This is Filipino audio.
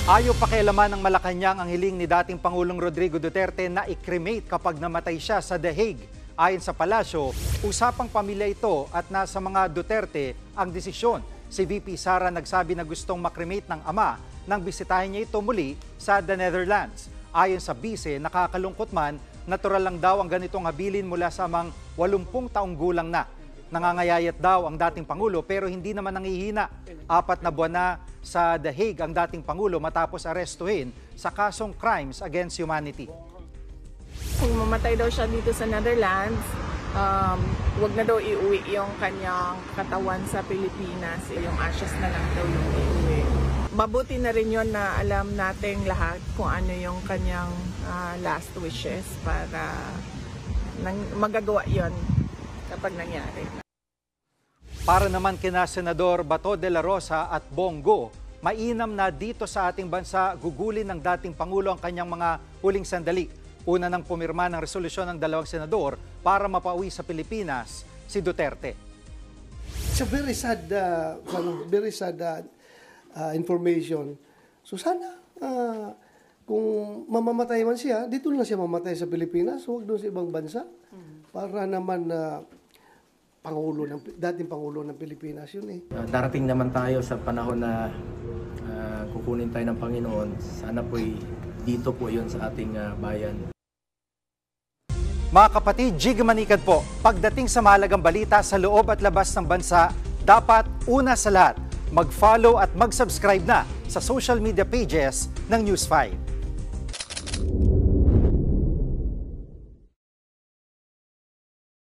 Ayaw pakialaman ng Malacanang ang hiling ni dating Pangulong Rodrigo Duterte na i-cremate kapag namatay siya sa The Hague. Ayon sa palasyo, usapang pamilya ito at nasa mga Duterte ang desisyon. Si VP Sara nagsabi na gustong makremate ng ama nang bisitahin niya ito muli sa The Netherlands. Ayon sa bise, nakakalungkot man, natural lang daw ang ganitong habilin mula sa mga 80 taong gulang na. Nangangayayat daw ang dating Pangulo pero hindi naman nangihina. 4 na buwan na sa The Hague ang dating Pangulo matapos arestuhin sa kasong crimes against humanity. Kung mamatay daw siya dito sa Netherlands, wag na daw iuwi yung kanyang katawan sa Pilipinas. Yung ashes na lang daw yung iuwi. Mabuti na rin yun na alam nating lahat kung ano yung kanyang last wishes para magagawa yon kapag nangyari. Para naman kina Senador Bato de la Rosa at Bongo, mainam na dito sa ating bansa gugulin ng dating Pangulo ang kanyang mga huling sandali. Una nang pumirma ng resolusyon ng 2 senador para mapauwi sa Pilipinas si Duterte. It's a very sad information. So sana kung mamamatay man siya, dito lang siya mamatay sa Pilipinas, huwag doon sa ibang bansa. Para naman dating Pangulo ng Pilipinas yun eh. Darating naman tayo sa panahon na kukunin tayo ng Panginoon. Sana po'y dito po yun sa ating bayan. Mga kapatid, Jig Manikad po, pagdating sa mahalagang balita sa loob at labas ng bansa, dapat una sa lahat, mag-follow at mag-subscribe na sa social media pages ng News 5.